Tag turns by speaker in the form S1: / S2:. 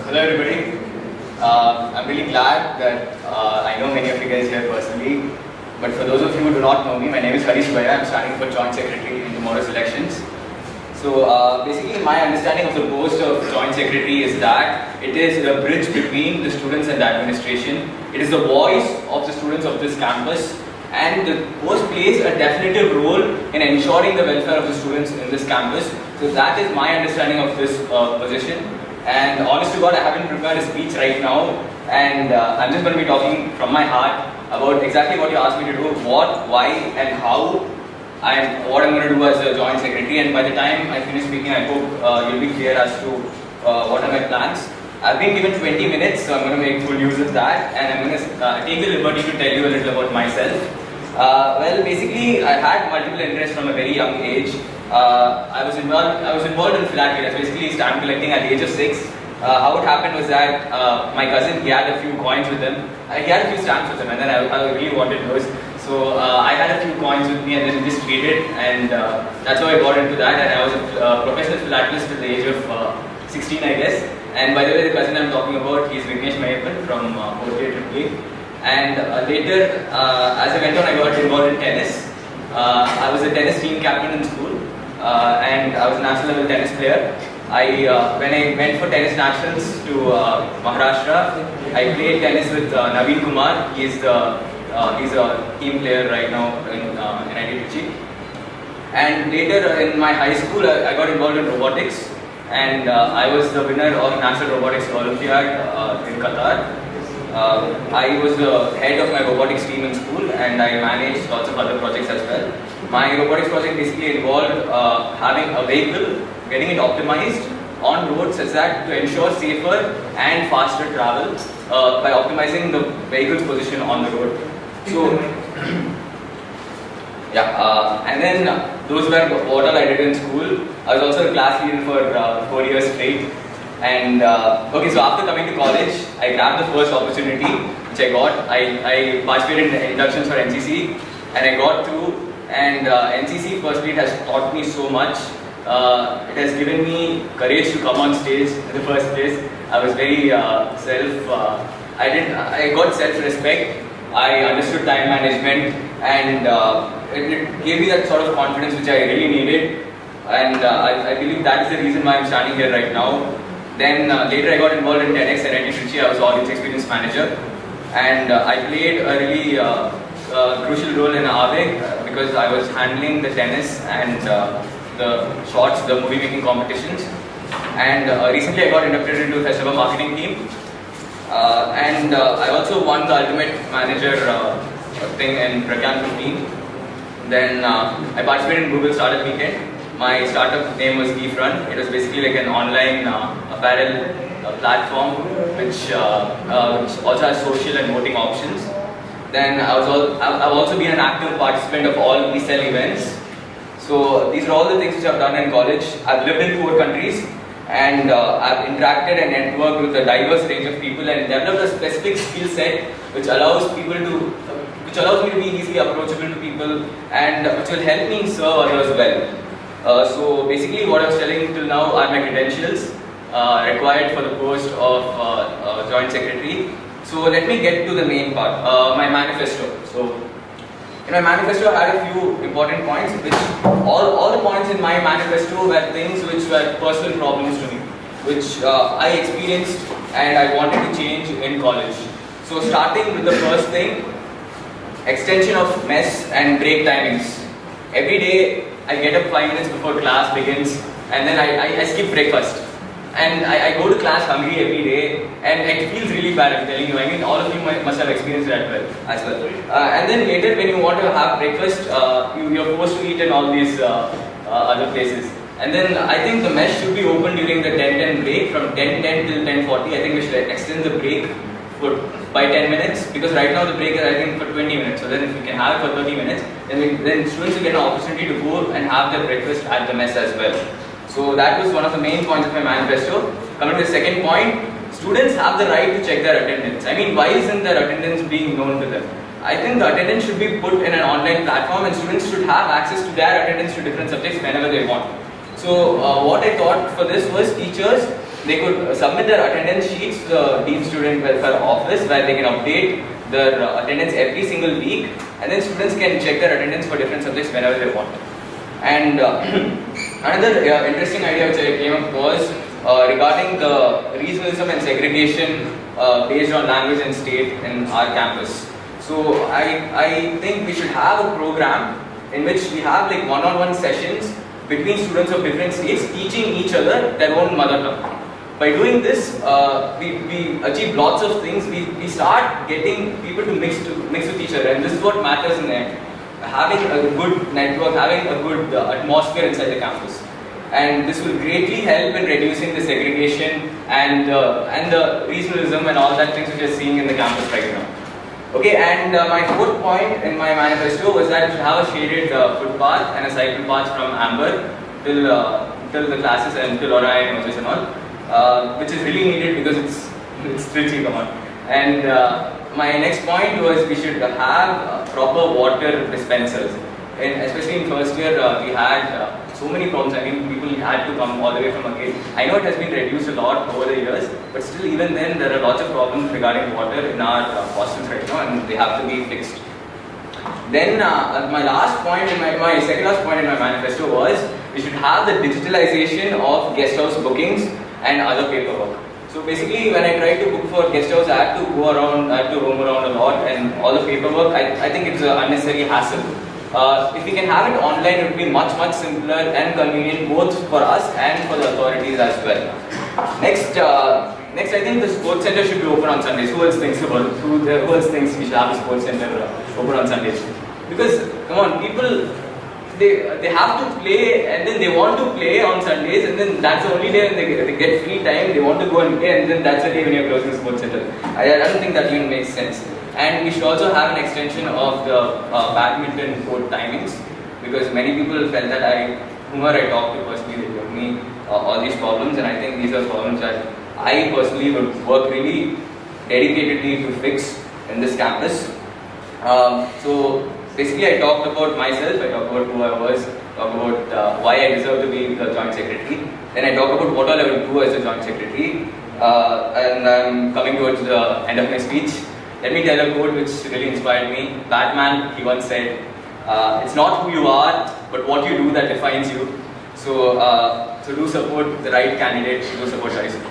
S1: Hello everybody. I'm really glad that I know many of you guys here personally. But for those of you who do not know me, my name is Harish Bhaiya. I'm standing for Joint Secretary in tomorrow's elections. So basically my understanding of the post of Joint Secretary is that it is a bridge between the students and the administration. It is the voice of the students of this campus, and the post plays a definitive role in ensuring the welfare of the students in this campus. So that is my understanding of this position. And honest to God, I haven't prepared a speech right now, and I'm just going to be talking from my heart about exactly what you asked me to do, what, why, and how, and what I'm going to do as a joint secretary. And by the time I finish speaking, I hope you'll be clear as to what are my plans. I've been given 20 minutes, so I'm going to make full use of that, and I'm going to take the liberty to tell you a little about myself. Well, basically, I had multiple interests from a very young age. I was involved in philately. That's basically stamp collecting at the age of 6. How it happened was that my cousin, he had a few coins with him. He had a few stamps with him, and then I really wanted those. So I had a few coins with me, and then just traded, and that's how I got into that. And I was a professional philatelist at the age of 16, I guess. And by the way, the cousin I'm talking about, he's Vignesh Mayappan from OTA AAA. And later, as I went on, I got involved in tennis. I was a tennis team captain in school, and I was a national level tennis player. When I went for tennis nationals to Maharashtra, I played tennis with Naveen Kumar. He's a team player right now in IIT. And later in my high school, I got involved in robotics, and I was the winner of National Robotics Olympiad in Qatar. I was the head of my robotics team in school, and I managed lots of other projects as well. My robotics project basically involved having a vehicle, getting it optimized on roads such that to ensure safer and faster travel by optimizing the vehicle's position on the road. So, and then those were what all I did in school. I was also a class leader for 4 years straight. And okay, so after coming to college, I grabbed the first opportunity which I got. I participated in inductions for NCC, and I got through. And NCC personally has taught me so much. It has given me courage to come on stage in the first place. I was very I got self-respect. I understood time management, and it gave me that sort of confidence which I really needed. And I believe that is the reason why I'm standing here right now. Then later I got involved in TEDx at NIT Trichy. I was audience experience manager, and I played a really crucial role in AAVEG because I was handling the tennis and the shots, the movie making competitions. And recently I got inducted into the Festival marketing team, and I also won the Ultimate Manager thing in Pragyan 15. Then I participated in Google Startup Weekend. My startup name was Geefrun. It was basically like an online apparel platform which also has social and voting options. Then I've also been an active participant of all ESL events. So these are all the things which I've done in college. I've lived in 4 countries, and I've interacted and networked with a diverse range of people and developed a specific skill set which allows me to be easily approachable to people, and which will help me serve others well. So basically what I was telling till now are my credentials required for the post of Joint Secretary. So let me get to the main part, my manifesto. So in my manifesto I had a few important points, which all the points in my manifesto were things which were personal problems to me, which I experienced and I wanted to change in college. So starting with the first thing, extension of mess and break timings. Every day I get up 5 minutes before class begins, and then I skip breakfast. And I go to class hungry every day, and it feels really bad, I'm telling you. I mean, all of you must have experienced that as well. And then later when you want to have breakfast, you're forced to eat in all these other places. And then I think the mess should be open during the 10:10 break, from 10:10 till 10:40. I think we should extend the break by 10 minutes, because right now the break is I think for 20 minutes. So then if we can have it for 30 minutes, then students will get an opportunity to go and have their breakfast at the mess as well. So that was one of the main points of my manifesto. Coming to the second point, students have the right to check their attendance. I mean, why isn't their attendance being known to them? I think the attendance should be put in an online platform, and students should have access to their attendance to different subjects whenever they want. So what I thought for this was teachers they could submit their attendance sheets to the Dean Student Welfare Office, where they can update their attendance every single week, and then students can check their attendance for different subjects whenever they want. And another interesting idea which I came up was regarding the regionalism and segregation based on language and state in our campus. So I think we should have a program in which we have like one-on-one sessions between students of different states teaching each other their own mother tongue. By doing this, we achieve lots of things. We start getting people to mix with each other, and this is what matters in the end. Having a good network, having a good atmosphere inside the campus. And this will greatly help in reducing the segregation and the regionalism and all that things which we are seeing in the campus right now. Okay, and my fourth point in my manifesto was that we should have a shaded footpath and a cycle path from Amber till the classes and till Orion and Moses and all, which is really needed because it's tricky, come on. And my next point was we should have proper water dispensers. And especially in first year, we had so many problems. I mean, people had to come all the way from again. I know it has been reduced a lot over the years, but still, even then, there are lots of problems regarding water in our hostels right now, and they have to be fixed. Then, my last point, my second last point in my manifesto was we should have the digitalization of guest house bookings and other paperwork. So basically, when I tried to book for guest house, I had to go around, I had to roam around a lot, and all the paperwork, I think it's an unnecessary hassle. If we can have it online, it would be much simpler and convenient both for us and for the authorities as well. Next, I think the sports center should be open on Sundays. Who else thinks we should have a sports center open on Sundays? Because come on, people they have to play and then they want to play on Sundays, and then that's the only day when they get free time. They want to go and play, and then that's the day when you're closing the sports center. I don't think that even makes sense. And we should also have an extension of the badminton court timings, because many people felt that whomever I talked to personally, they told me all these problems, and I think these are problems that I personally would work really dedicatedly to fix in this campus. So basically, I talked about myself, I talked about who I was, talked about why I deserve to be the joint secretary. Then I talked about what all I will do as a joint secretary, and I'm coming towards the end of my speech. Let me tell a quote which really inspired me. Batman, he once said, "It's not who you are, but what you do that defines you." So, do support the right candidate. Do support Harrison.